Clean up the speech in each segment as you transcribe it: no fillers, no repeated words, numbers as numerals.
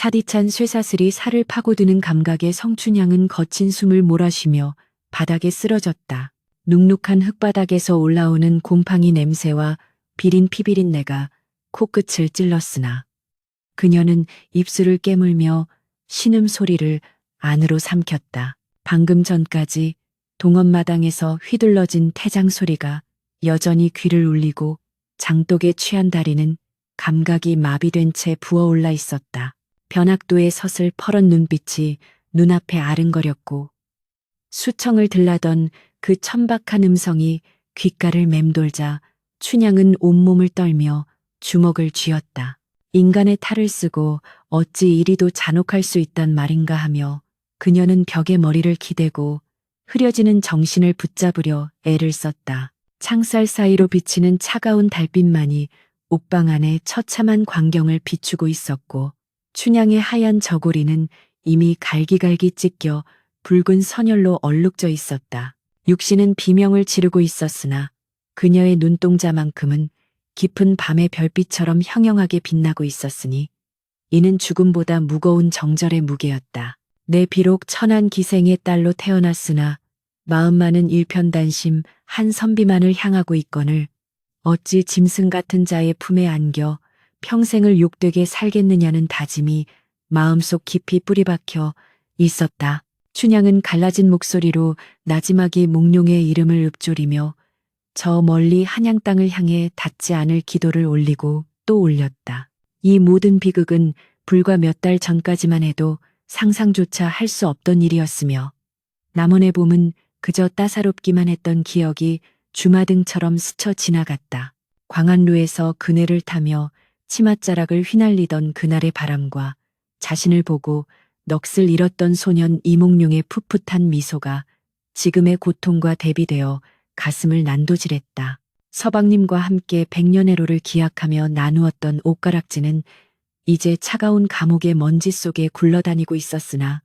차디찬 쇠사슬이 살을 파고드는 감각에 성춘향은 거친 숨을 몰아쉬며 바닥에 쓰러졌다. 눅눅한 흙바닥에서 올라오는 곰팡이 냄새와 비린 피비린내가 코끝을 찔렀으나 그녀는 입술을 깨물며 신음소리를 안으로 삼켰다. 방금 전까지 동원마당에서 휘둘러진 태장 소리가 여전히 귀를 울리고 장독에 취한 다리는 감각이 마비된 채 부어올라 있었다. 변학도의 서슬퍼런 눈빛이 눈앞에 아른거렸고 수청을 들라던 그 천박한 음성이 귓가를 맴돌자 춘향은 온몸을 떨며 주먹을 쥐었다. 인간의 탈을 쓰고 어찌 이리도 잔혹할 수 있단 말인가 하며 그녀는 벽에 머리를 기대고 흐려지는 정신을 붙잡으려 애를 썼다. 창살 사이로 비치는 차가운 달빛만이 옥방 안의 처참한 광경을 비추고 있었고 춘향의 하얀 저고리는 이미 갈기갈기 찢겨 붉은 선혈로 얼룩져 있었다. 육신은 비명을 지르고 있었으나 그녀의 눈동자만큼은 깊은 밤의 별빛처럼 형형하게 빛나고 있었으니 이는 죽음보다 무거운 정절의 무게였다. 내 비록 천한 기생의 딸로 태어났으나 마음만은 일편단심 한 선비만을 향하고 있거늘 어찌 짐승 같은 자의 품에 안겨 평생을 욕되게 살겠느냐는 다짐이 마음속 깊이 뿌리박혀 있었다. 춘향은 갈라진 목소리로 나지막이 몽룡의 이름을 읊조리며 저 멀리 한양 땅을 향해 닿지 않을 기도를 올리고 또 올렸다. 이 모든 비극은 불과 몇 달 전까지만 해도 상상조차 할 수 없던 일이었으며 남원의 봄은 그저 따사롭기만 했던 기억이 주마등처럼 스쳐 지나갔다. 광안루에서 그네를 타며 치맛자락을 휘날리던 그날의 바람과 자신을 보고 넋을 잃었던 소년 이몽룡의 풋풋한 미소가 지금의 고통과 대비되어 가슴을 난도질했다. 서방님과 함께 백년해로를 기약하며 나누었던 옷가락지는 이제 차가운 감옥의 먼지 속에 굴러다니고 있었으나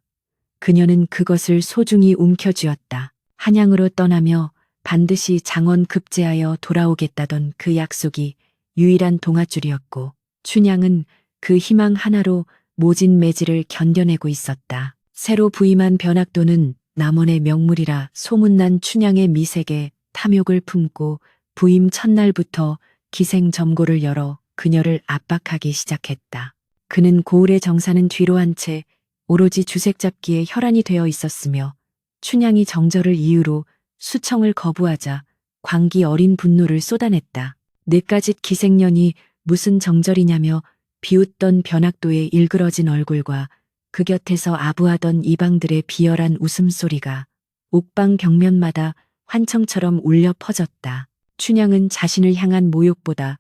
그녀는 그것을 소중히 움켜쥐었다. 한양으로 떠나며 반드시 장원 급제하여 돌아오겠다던 그 약속이 유일한 동아줄이었고 춘향은 그 희망 하나로 모진 매질을 견뎌내고 있었다. 새로 부임한 변학도는 남원의 명물이라 소문난 춘향의 미색에 탐욕을 품고 부임 첫날부터 기생점고를 열어 그녀를 압박하기 시작했다. 그는 고을의 정사는 뒤로 한 채 오로지 주색 잡기에 혈안이 되어 있었으며 춘향이 정절을 이유로 수청을 거부하자 광기 어린 분노를 쏟아냈다. 늦가짓 기생년이 무슨 정절이냐며 비웃던 변학도의 일그러진 얼굴과 그 곁에서 아부하던 이방들의 비열한 웃음소리가 옥방 경면마다 환청처럼 울려 퍼졌다. 춘향은 자신을 향한 모욕보다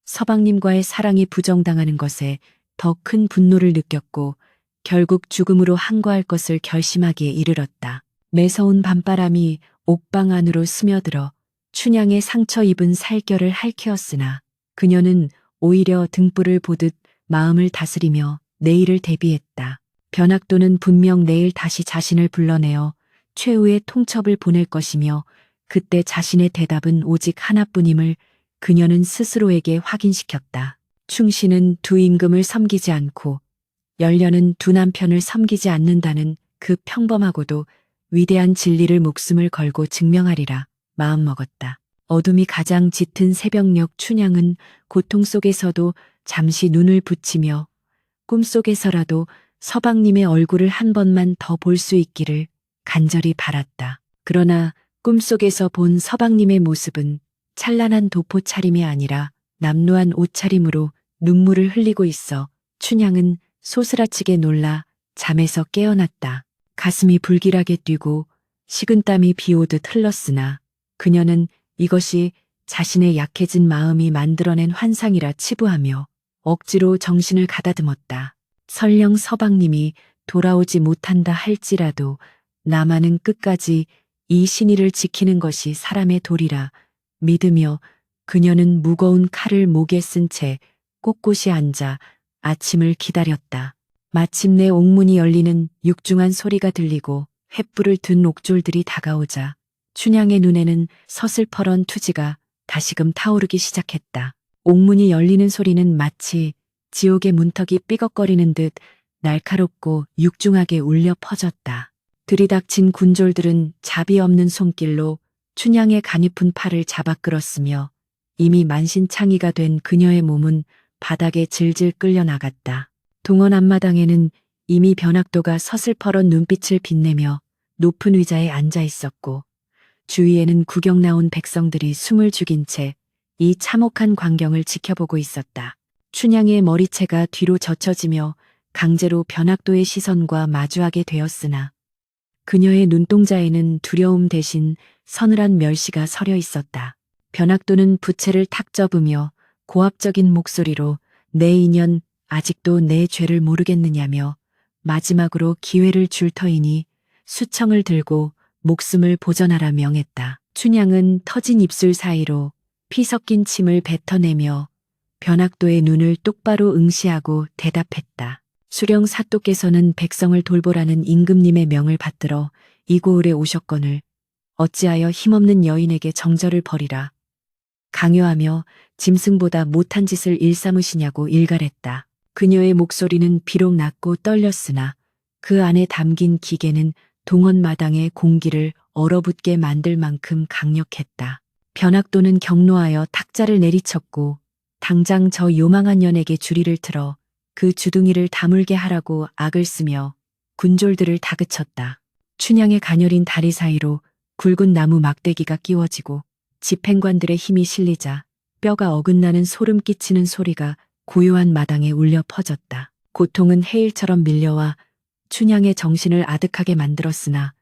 서방님과의 사랑이 부정당하는 것에 더 큰 분노를 느꼈고 결국 죽음으로 항거할 것을 결심하기에 이르렀다. 매서운 밤바람이 옥방 안으로 스며들어 춘향의 상처 입은 살결을 핥히었으나 그녀는 오히려 등불을 보듯 마음을 다스리며 내일을 대비했다. 변학도는 분명 내일 다시 자신을 불러내어 최후의 통첩을 보낼 것이며 그때 자신의 대답은 오직 하나뿐임을 그녀는 스스로에게 확인시켰다. 충신은 두 임금을 섬기지 않고 열녀는 두 남편을 섬기지 않는다는 그 평범하고도 위대한 진리를 목숨을 걸고 증명하리라 마음먹었다. 어둠이 가장 짙은 새벽녘 춘향은 고통 속에서도 잠시 눈을 붙이며 꿈속에서라도 서방님의 얼굴을 한 번만 더 볼 수 있기를 간절히 바랐다. 그러나 꿈속에서 본 서방님의 모습은 찬란한 도포 차림이 아니라 남루한 옷차림으로 눈물을 흘리고 있어 춘향은 소스라치게 놀라 잠에서 깨어났다. 가슴이 불길하게 뛰고 식은땀이 비오듯 흘렀으나 그녀는 이것이 자신의 약해진 마음이 만들어낸 환상이라 치부하며 억지로 정신을 가다듬었다. 설령 서방님이 돌아오지 못한다 할지라도 나만은 끝까지 이 신의를 지키는 것이 사람의 도리라 믿으며 그녀는 무거운 칼을 목에 쓴 채 꼿꼿이 앉아 아침을 기다렸다. 마침내 옥문이 열리는 육중한 소리가 들리고 횃불을 든 옥졸들이 다가오자 춘향의 눈에는 서슬퍼런 투지가 다시금 타오르기 시작했다. 옥문이 열리는 소리는 마치 지옥의 문턱이 삐걱거리는 듯 날카롭고 육중하게 울려 퍼졌다. 들이닥친 군졸들은 자비 없는 손길로 춘향의 가냘픈 팔을 잡아 끌었으며 이미 만신창이가 된 그녀의 몸은 바닥에 질질 끌려 나갔다. 동원 앞마당에는 이미 변학도가 서슬퍼런 눈빛을 빛내며 높은 의자에 앉아 있었고 주위에는 구경 나온 백성들이 숨을 죽인 채 이 참혹한 광경을 지켜보고 있었다. 춘향의 머리채가 뒤로 젖혀지며 강제로 변학도의 시선과 마주하게 되었으나 그녀의 눈동자에는 두려움 대신 서늘한 멸시가 서려 있었다. 변학도는 부채를 탁 접으며 고압적인 목소리로 내 인연 아직도 내 죄를 모르겠느냐며 마지막으로 기회를 줄 터이니 수청을 들고 목숨을 보전하라 명했다. 춘향은 터진 입술 사이로 피 섞인 침을 뱉어내며 변학도의 눈을 똑바로 응시하고 대답했다. 수령 사또께서는 백성을 돌보라는 임금님의 명을 받들어 이 고을에 오셨거늘 어찌하여 힘없는 여인에게 정절을 벌이라. 강요하며 짐승보다 못한 짓을 일삼으시냐고 일갈했다. 그녀의 목소리는 비록 낮고 떨렸으나 그 안에 담긴 기계는 동원마당의 공기를 얼어붙게 만들 만큼 강력했다. 변학도는 경로하여 탁자를 내리쳤고 당장 저 요망한 년에게 주리를 틀어 그 주둥이를 다물게 하라고 악을 쓰며 군졸들을 다그쳤다. 춘향의 가녀린 다리 사이로 굵은 나무 막대기가 끼워지고 집행관들의 힘이 실리자 뼈가 어긋나는 소름 끼치는 소리가 고요한 마당에 울려 퍼졌다. 고통은 해일처럼 밀려와 춘향의 정신을 아득하게 만들었으나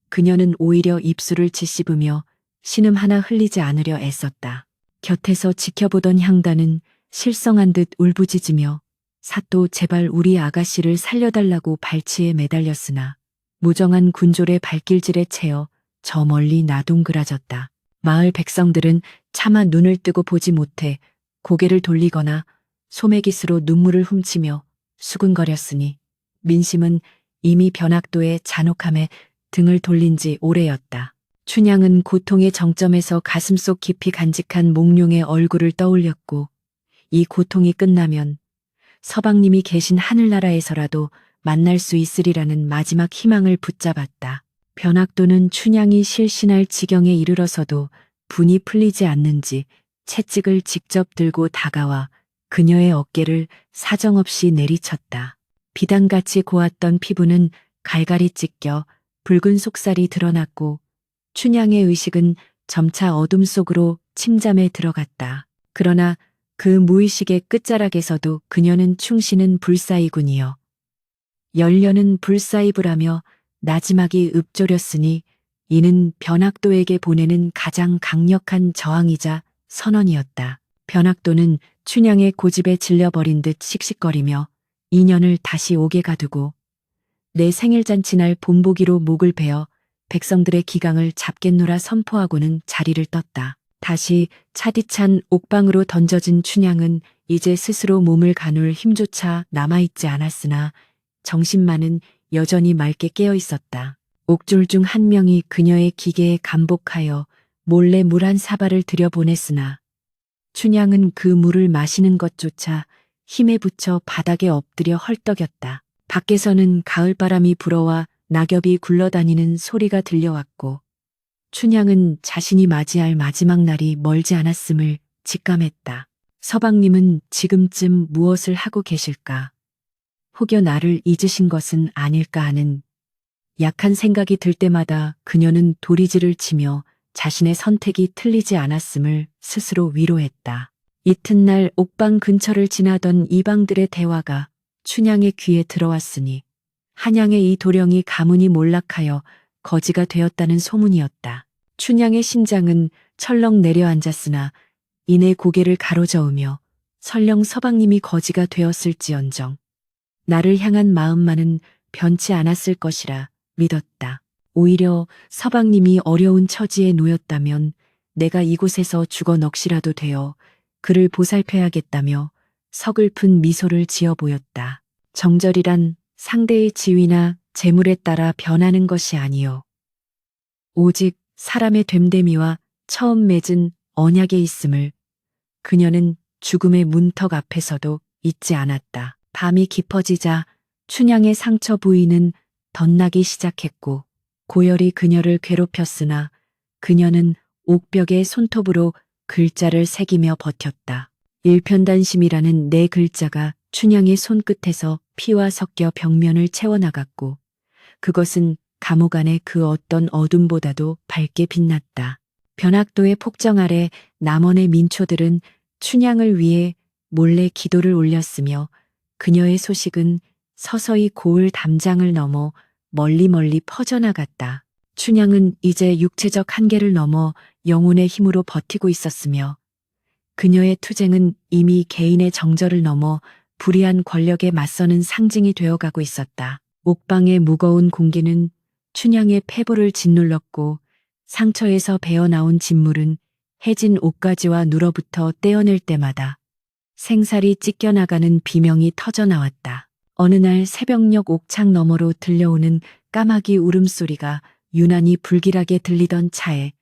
그녀는 오히려 입술을 짓씹으며 신음 하나 흘리지 않으려 애썼다. 곁에서 지켜보던 향단은 실성한 듯 울부짖으며 사또 제발 우리 아가씨를 살려달라고 발치에 매달렸으나 무정한 군졸의 발길질에 채여 저 멀리 나동그라졌다. 마을 백성들은 차마 눈을 뜨고 보지 못해 고개를 돌리거나 소매깃으로 눈물을 훔치며 수근거렸으니 민심은 이미 변학도의 잔혹함에 등을 돌린 지 오래였다. 춘향은 고통의 정점에서 가슴속 깊이 간직한 몽룡의 얼굴을 떠올렸고 이 고통이 끝나면 서방님이 계신 하늘나라에서라도 만날 수 있으리라는 마지막 희망을 붙잡았다. 변학도는 춘향이 실신할 지경에 이르러서도 분이 풀리지 않는지 채찍을 직접 들고 다가와 그녀의 어깨를 사정없이 내리쳤다. 비단같이 고왔던 피부는 갈갈이 찢겨 붉은 속살이 드러났고 춘향의 의식은 점차 어둠 속으로 침잠에 들어갔다. 그러나 그 무의식의 끝자락에서도 그녀는 충신은 불사이군이여 열려는 불사이부라며 나지막이 읊조렸으니 이는 변학도에게 보내는 가장 강력한 저항이자 선언이었다. 변학도는 춘향의 고집에 질려버린 듯 씩씩거리며 인연을 다시 옥에 가두고 내 생일잔치날 본보기로 목을 베어 백성들의 기강을 잡겠노라 선포하고는 자리를 떴다. 다시 차디찬 옥방으로 던져진 춘향은 이제 스스로 몸을 가눌 힘조차 남아있지 않았으나 정신만은 여전히 맑게 깨어 있었다. 옥졸 중 한 명이 그녀의 기계에 감복하여 몰래 물 한 사발을 들여보냈으나 춘향은 그 물을 마시는 것조차 힘에 부쳐 바닥에 엎드려 헐떡였다. 밖에서는 가을바람이 불어와 낙엽이 굴러다니는 소리가 들려왔고 춘향은 자신이 맞이할 마지막 날이 멀지 않았음을 직감했다. 서방님은 지금쯤 무엇을 하고 계실까? 혹여 나를 잊으신 것은 아닐까 하는 약한 생각이 들 때마다 그녀는 도리지를 치며 자신의 선택이 틀리지 않았음을 스스로 위로했다. 이튿날 옥방 근처를 지나던 이방들의 대화가 춘향의 귀에 들어왔으니 한양의 이 도령이 가문이 몰락하여 거지가 되었다는 소문이었다. 춘향의 심장은 철렁 내려앉았으나 이내 고개를 가로저으며 설령 서방님이 거지가 되었을지언정 나를 향한 마음만은 변치 않았을 것이라 믿었다. 오히려 서방님이 어려운 처지에 놓였다면 내가 이곳에서 죽어 넋이라도 되어 그를 보살펴야겠다며 서글픈 미소를 지어 보였다. 정절이란 상대의 지위나 재물에 따라 변하는 것이 아니요 오직 사람의 됨됨이와 처음 맺은 언약에 있음을 그녀는 죽음의 문턱 앞에서도 잊지 않았다. 밤이 깊어지자 춘향의 상처 부위는 덧나기 시작했고 고열이 그녀를 괴롭혔으나 그녀는 옥벽에 손톱으로 글자를 새기며 버텼다. 일편단심이라는 네 글자가 춘향의 손끝에서 피와 섞여 벽면을 채워나갔고 그것은 감옥 안의 그 어떤 어둠보다도 밝게 빛났다. 변학도의 폭정 아래 남원의 민초들은 춘향을 위해 몰래 기도를 올렸으며 그녀의 소식은 서서히 고을 담장을 넘어 멀리 퍼져나갔다. 춘향은 이제 육체적 한계를 넘어 영혼의 힘으로 버티고 있었으며 그녀의 투쟁은 이미 개인의 정절을 넘어 불의한 권력에 맞서는 상징이 되어가고 있었다. 옥방의 무거운 공기는 춘향의 폐부를 짓눌렀고 상처에서 배어나온 진물은 해진 옷가지와 눌어붙어 떼어낼 때마다 생살이 찢겨나가는 비명이 터져나왔다. 어느 날 새벽녘 옥창 너머로 들려오는 까마귀 울음소리가 유난히 불길하게 들리던 차에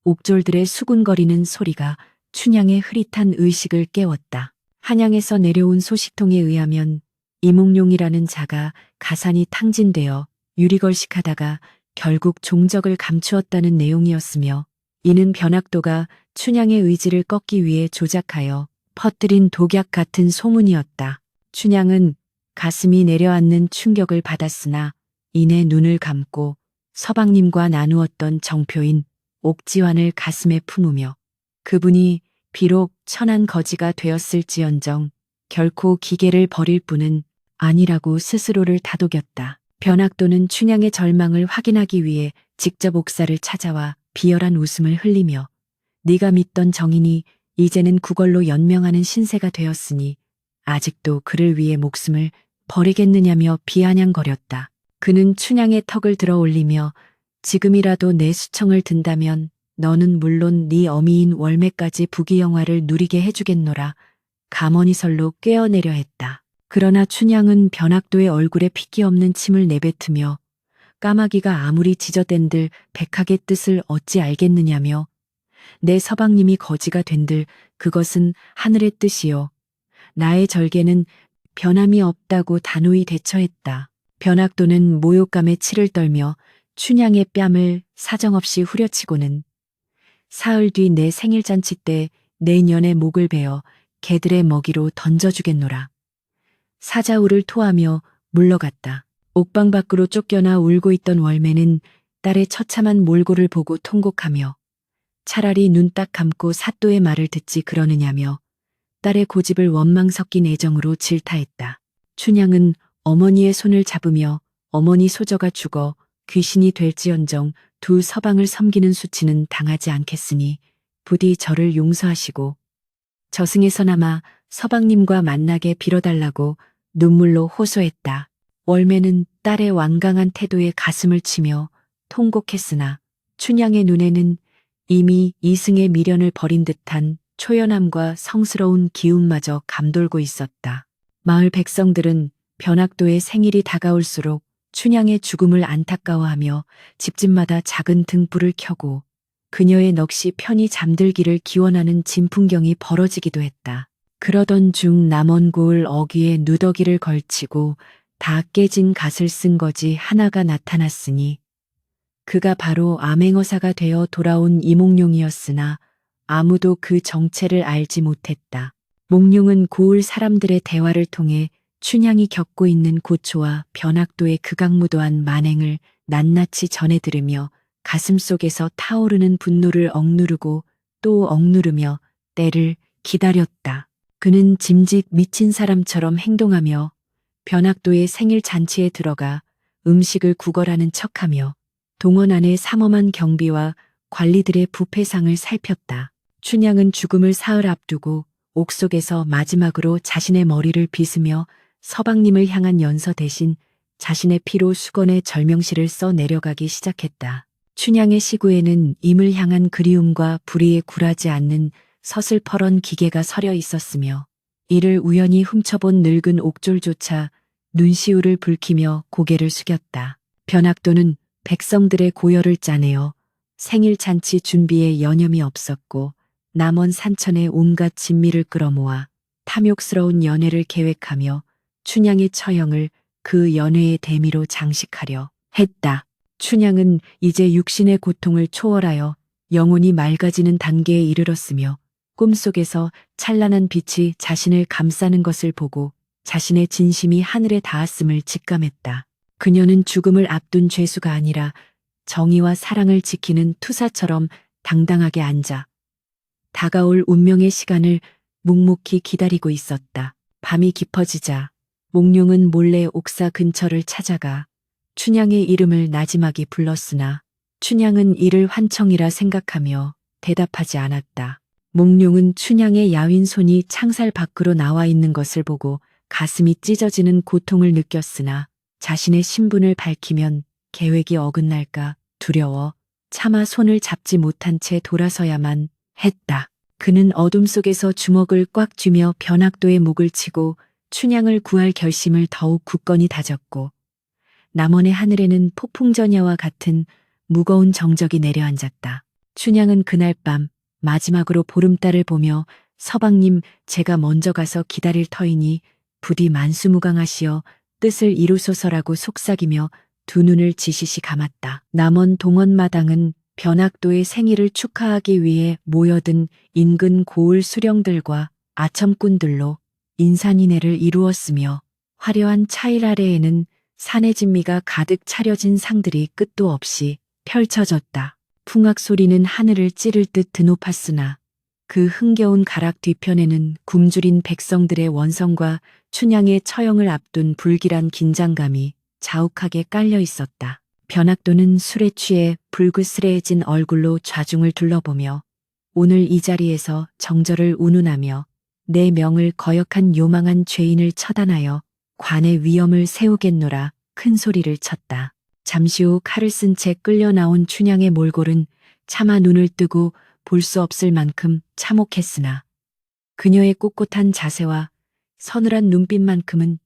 옥졸들의 수군거리는 소리가 춘향의 흐릿한 의식을 깨웠다. 한양에서 내려온 소식통에 의하면 이몽룡이라는 자가 가산이 탕진되어 유리걸식하다가 결국 종적을 감추었다는 내용이었으며 이는 변학도가 춘향의 의지를 꺾기 위해 조작하여 퍼뜨린 독약 같은 소문이었다. 춘향은 가슴이 내려앉는 충격을 받았으나 이내 눈을 감고 서방님과 나누었던 정표인 옥지환을 가슴에 품으며 그분이 비록 천한 거지가 되었을지언정 결코 기계를 버릴 뿐은 아니라고 스스로를 다독였다. 변학도는 춘향의 절망을 확인하기 위해 직접 옥사를 찾아와 비열한 웃음을 흘리며 네가 믿던 정인이 이제는 구걸로 연명하는 신세가 되었으니 아직도 그를 위해 목숨을 버리겠느냐며 비아냥거렸다. 그는 춘향의 턱을 들어 올리며 지금이라도 내 수청을 든다면 너는 물론 네 어미인 월매까지 부귀영화를 누리게 해주겠노라 감언이설로 꿰어내려 했다. 그러나 춘향은 변학도의 얼굴에 핏기 없는 침을 내뱉으며 까마귀가 아무리 지저댄들 백학의 뜻을 어찌 알겠느냐며 내 서방님이 거지가 된들 그것은 하늘의 뜻이요. 나의 절개는 변함이 없다고 단호히 대처했다. 변학도는 모욕감에 치를 떨며 춘향의 뺨을 사정없이 후려치고는 사흘 뒤 내 생일잔치 때 내 년의 목을 베어 개들의 먹이로 던져주겠노라. 사자우를 토하며 물러갔다. 옥방 밖으로 쫓겨나 울고 있던 월매는 딸의 처참한 몰골을 보고 통곡하며 차라리 눈 딱 감고 사또의 말을 듣지 그러느냐며 딸의 고집을 원망 섞인 애정으로 질타했다. 춘향은 어머니의 손을 잡으며 어머니 소저가 죽어 귀신이 될지언정 두 서방을 섬기는 수치는 당하지 않겠으니 부디 저를 용서하시고 저승에서나마 서방님과 만나게 빌어달라고 눈물로 호소했다. 월매는 딸의 완강한 태도에 가슴을 치며 통곡했으나 춘향의 눈에는 이미 이승의 미련을 버린 듯한 초연함과 성스러운 기운마저 감돌고 있었다. 마을 백성들은 변학도의 생일이 다가올수록 춘향의 죽음을 안타까워하며 집집마다 작은 등불을 켜고 그녀의 넋이 편히 잠들기를 기원하는 진풍경이 벌어지기도 했다. 그러던 중 남원고을 어귀에 누더기를 걸치고 다 깨진 갓을 쓴 거지 하나가 나타났으니 그가 바로 암행어사가 되어 돌아온 이몽룡이었으나 아무도 그 정체를 알지 못했다. 몽룡은 고을 사람들의 대화를 통해 춘향이 겪고 있는 고초와 변학도의 극악무도한 만행을 낱낱이 전해 들으며 가슴속에서 타오르는 분노를 억누르고 또 억누르며 때를 기다렸다. 그는 짐짓 미친 사람처럼 행동하며 변학도의 생일 잔치에 들어가 음식을 구걸하는 척하며 동원 안의 삼엄한 경비와 관리들의 부패상을 살폈다. 춘향은 죽음을 사흘 앞두고 옥속에서 마지막으로 자신의 머리를 빗으며 서방님을 향한 연서 대신 자신의 피로 수건에 절명시를 써 내려가기 시작했다. 춘향의 시구에는 임을 향한 그리움과 불의에 굴하지 않는 서슬퍼런 기계가 서려 있었으며 이를 우연히 훔쳐본 늙은 옥졸조차 눈시울을 붉히며 고개를 숙였다. 변학도는 백성들의 고열을 짜내어 생일 잔치 준비에 여념이 없었고 남원 산천의 온갖 진미를 끌어모아 탐욕스러운 연회를 계획하며 춘향의 처형을 그 연회의 대미로 장식하려 했다. 춘향은 이제 육신의 고통을 초월하여 영혼이 맑아지는 단계에 이르렀으며 꿈속에서 찬란한 빛이 자신을 감싸는 것을 보고 자신의 진심이 하늘에 닿았음을 직감했다. 그녀는 죽음을 앞둔 죄수가 아니라 정의와 사랑을 지키는 투사처럼 당당하게 앉아 다가올 운명의 시간을 묵묵히 기다리고 있었다. 밤이 깊어지자 몽룡은 몰래 옥사 근처를 찾아가 춘향의 이름을 나지막이 불렀으나 춘향은 이를 환청이라 생각하며 대답하지 않았다. 몽룡은 춘향의 야윈 손이 창살 밖으로 나와 있는 것을 보고 가슴이 찢어지는 고통을 느꼈으나 자신의 신분을 밝히면 계획이 어긋날까 두려워 차마 손을 잡지 못한 채 돌아서야만 했다. 그는 어둠 속에서 주먹을 꽉 쥐며 변학도의 목을 치고 춘향을 구할 결심을 더욱 굳건히 다졌고 남원의 하늘에는 폭풍전야와 같은 무거운 정적이 내려앉았다. 춘향은 그날 밤 마지막으로 보름달을 보며 서방님 제가 먼저 가서 기다릴 터이니 부디 만수무강하시어 뜻을 이루소서라고 속삭이며 두 눈을 지시시 감았다. 남원 동원마당은 변학도의 생일을 축하하기 위해 모여든 인근 고을 수령들과 아첨꾼들로 인산인해를 이루었으며 화려한 차일 아래에는 산의 진미가 가득 차려진 상들이 끝도 없이 펼쳐졌다. 풍악 소리는 하늘을 찌를 듯 드높았으나 그 흥겨운 가락 뒤편에는 굶주린 백성들의 원성과 춘향의 처형을 앞둔 불길한 긴장감이 자욱하게 깔려 있었다. 변학도는 술에 취해 불그스레해진 얼굴로 좌중을 둘러보며 오늘 이 자리에서 정절을 운운하며 내 명을 거역한 요망한 죄인을 처단하여 관의 위엄을 세우겠노라 큰 소리를 쳤다. 잠시 후 칼을 쓴 채 끌려 나온 춘향의 몰골은 차마 눈을 뜨고 볼 수 없을 만큼 참혹했으나 그녀의 꼿꼿한 자세와 서늘한 눈빛만큼은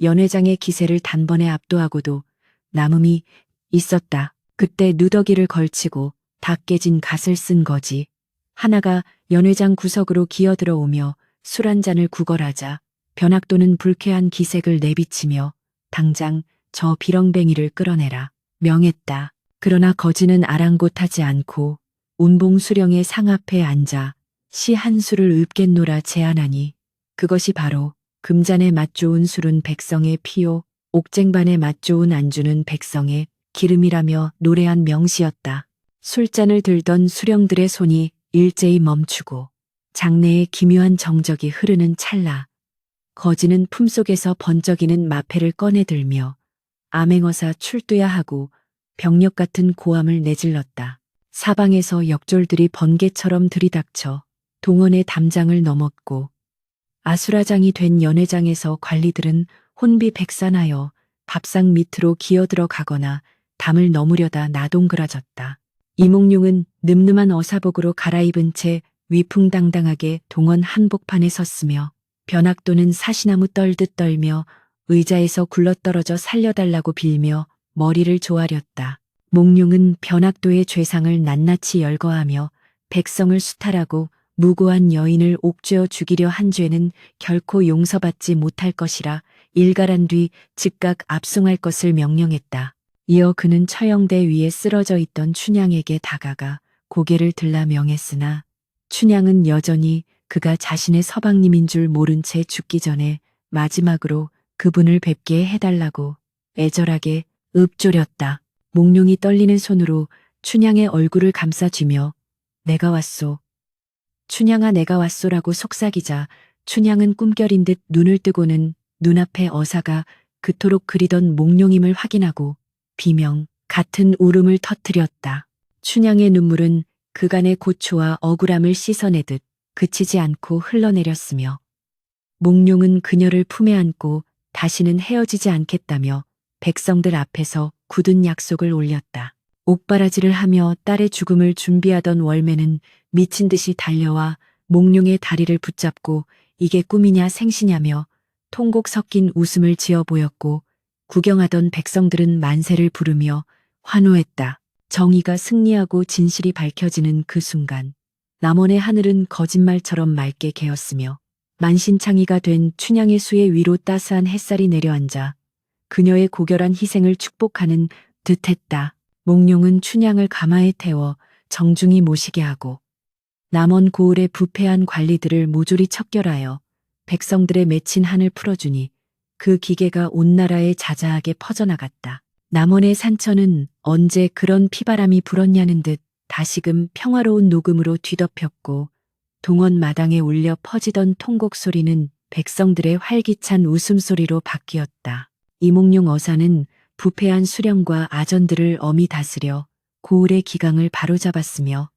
연회장의 기세를 단번에 압도하고도 남음이 있었다. 그때 누더기를 걸치고 다 깨진 갓을 쓴 거지 하나가 연회장 구석으로 기어들어오며 술 한 잔을 구걸하자 변학도는 불쾌한 기색을 내비치며 당장 저 비렁뱅이를 끌어내라 명했다. 그러나 거지는 아랑곳하지 않고 운봉 수령의 상 앞에 앉아 시 한 수를 읊겠노라 제안하니 그것이 바로 금잔에 맛 좋은 술은 백성의 피요 옥쟁반에 맛 좋은 안주는 백성의 기름이라며 노래한 명시였다. 술잔을 들던 수령들의 손이 일제히 멈추고 장내에 기묘한 정적이 흐르는 찰나 거지는 품속에서 번쩍이는 마패를 꺼내들며 암행어사 출두야 하고 병력 같은 고함을 내질렀다. 사방에서 역졸들이 번개처럼 들이닥쳐 동원의 담장을 넘었고 아수라장이 된 연회장에서 관리들은 혼비백산하여 밥상 밑으로 기어들어 가거나 담을 넘으려다 나동그라졌다. 이몽룡은 늠름한 어사복으로 갈아입은 채 위풍당당하게 동원 한복판에 섰으며 변학도는 사시나무 떨듯 떨며 의자에서 굴러떨어져 살려달라고 빌며 머리를 조아렸다. 몽룡은 변학도의 죄상을 낱낱이 열거하며 백성을 수탈하고 무고한 여인을 옥죄어 죽이려 한 죄는 결코 용서받지 못할 것이라 일갈한 뒤 즉각 압송할 것을 명령했다. 이어 그는 처형대 위에 쓰러져 있던 춘향에게 다가가 고개를 들라 명했으나 춘향은 여전히 그가 자신의 서방님인 줄 모른 채 죽기 전에 마지막으로 그분을 뵙게 해달라고 애절하게 읊조렸다. 몽룡이 떨리는 손으로 춘향의 얼굴을 감싸쥐며 내가 왔소. 춘향아 내가 왔소라고 속삭이자 춘향은 꿈결인 듯 눈을 뜨고는 눈앞에 어사가 그토록 그리던 몽룡임을 확인하고 비명 같은 울음을 터뜨렸다. 춘향의 눈물은 그간의 고초와 억울함을 씻어내듯 그치지 않고 흘러내렸으며 몽룡은 그녀를 품에 안고 다시는 헤어지지 않겠다며 백성들 앞에서 굳은 약속을 올렸다. 옥바라지를 하며 딸의 죽음을 준비하던 월매는 미친 듯이 달려와 몽룡의 다리를 붙잡고 이게 꿈이냐 생시냐며 통곡 섞인 웃음을 지어 보였고 구경하던 백성들은 만세를 부르며 환호했다. 정의가 승리하고 진실이 밝혀지는 그 순간 남원의 하늘은 거짓말처럼 맑게 개었으며 만신창이가 된 춘향의 수의 위로 따스한 햇살이 내려앉아 그녀의 고결한 희생을 축복하는 듯했다. 몽룡은 춘향을 가마에 태워 정중히 모시게 하고 남원 고을의 부패한 관리들을 모조리 척결하여 백성들의 맺힌 한을 풀어주니 그 기계가 온 나라에 자자하게 퍼져나갔다. 남원의 산천은 언제 그런 피바람이 불었냐는 듯 다시금 평화로운 녹음으로 뒤덮였고 동원 마당에 울려 퍼지던 통곡 소리는 백성들의 활기찬 웃음소리로 바뀌었다. 이몽룡 어사는 부패한 수령과 아전들을 엄히 다스려 고을의 기강을 바로잡았으며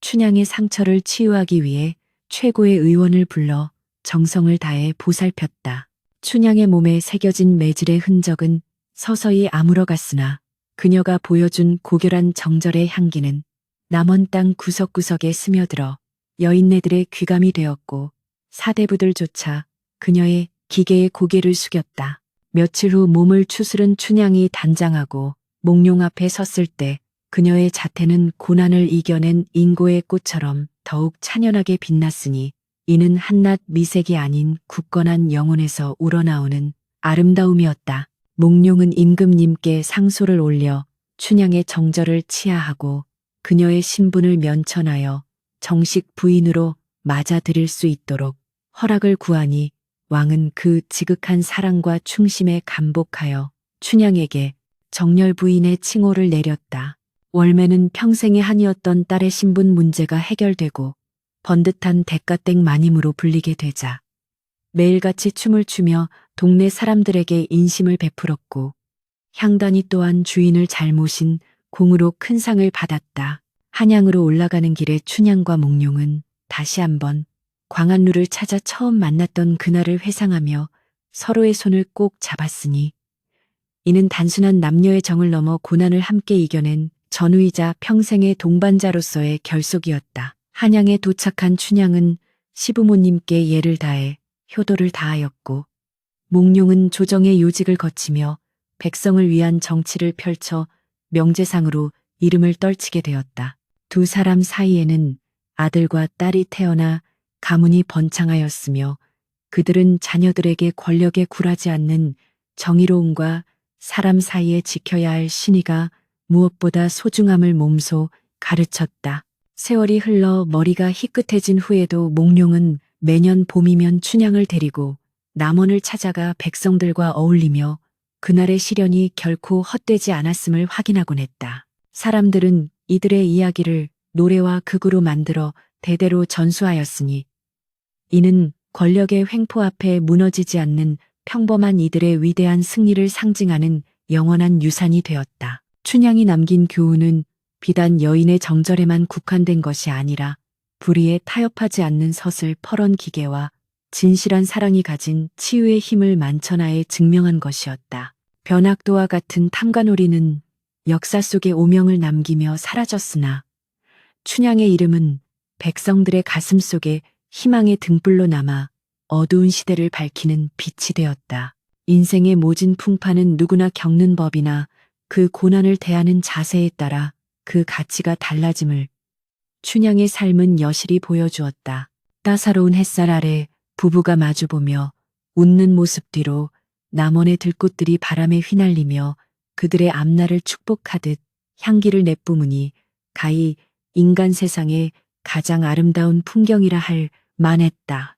춘향의 상처를 치유하기 위해 최고의 의원을 불러 정성을 다해 보살폈다. 춘향의 몸에 새겨진 매질의 흔적은 서서히 아물어갔으나 그녀가 보여준 고결한 정절의 향기는 남원 땅 구석구석에 스며들어 여인네들의 귀감이 되었고 사대부들조차 그녀의 기계에 고개를 숙였다. 며칠 후 몸을 추스른 춘향이 단장하고 몽룡 앞에 섰을 때 그녀의 자태는 고난을 이겨낸 인고의 꽃처럼 더욱 찬연하게 빛났으니 이는 한낱 미색이 아닌 굳건한 영혼에서 우러나오는 아름다움이었다. 몽룡은 임금님께 상소를 올려 춘향의 정절을 치하하고 그녀의 신분을 면천하여 정식 부인으로 맞아들일 수 있도록 허락을 구하니 왕은 그 지극한 사랑과 충심에 감복하여 춘향에게 정렬 부인의 칭호를 내렸다. 월매는 평생의 한이었던 딸의 신분 문제가 해결되고 번듯한 대가댁 마님으로 불리게 되자 매일같이 춤을 추며 동네 사람들에게 인심을 베풀었고 향단이 또한 주인을 잘 모신 공으로 큰 상을 받았다. 한양으로 올라가는 길에 춘향과 몽룡은 다시 한번 광안루를 찾아 처음 만났던 그날을 회상하며 서로의 손을 꼭 잡았으니 이는 단순한 남녀의 정을 넘어 고난을 함께 이겨낸 전우이자 평생의 동반자로서의 결속이었다. 한양에 도착한 춘향은 시부모님께 예를 다해 효도를 다하였고 몽룡은 조정의 요직을 거치며 백성을 위한 정치를 펼쳐 명제상으로 이름을 떨치게 되었다. 두 사람 사이에는 아들과 딸이 태어나 가문이 번창하였으며 그들은 자녀들에게 권력에 굴하지 않는 정의로움과 사람 사이에 지켜야 할 신의가 무엇보다 소중함을 몸소 가르쳤다. 세월이 흘러 머리가 희끗해진 후에도 몽룡은 매년 봄이면 춘향을 데리고 남원을 찾아가 백성들과 어울리며 그날의 시련이 결코 헛되지 않았음을 확인하곤 했다. 사람들은 이들의 이야기를 노래와 극으로 만들어 대대로 전수하였으니 이는 권력의 횡포 앞에 무너지지 않는 평범한 이들의 위대한 승리를 상징하는 영원한 유산이 되었다. 춘향이 남긴 교훈은 비단 여인의 정절에만 국한된 것이 아니라 불의에 타협하지 않는 서슬 퍼런 기계와 진실한 사랑이 가진 치유의 힘을 만천하에 증명한 것이었다. 변학도와 같은 탐관오리는 역사 속에 오명을 남기며 사라졌으나 춘향의 이름은 백성들의 가슴 속에 희망의 등불로 남아 어두운 시대를 밝히는 빛이 되었다. 인생의 모진 풍파는 누구나 겪는 법이나 그 고난을 대하는 자세에 따라 그 가치가 달라짐을 춘향의 삶은 여실히 보여주었다. 따사로운 햇살 아래 부부가 마주보며 웃는 모습 뒤로 남원의 들꽃들이 바람에 휘날리며 그들의 앞날을 축복하듯 향기를 내뿜으니 가히 인간 세상의 가장 아름다운 풍경이라 할 만했다.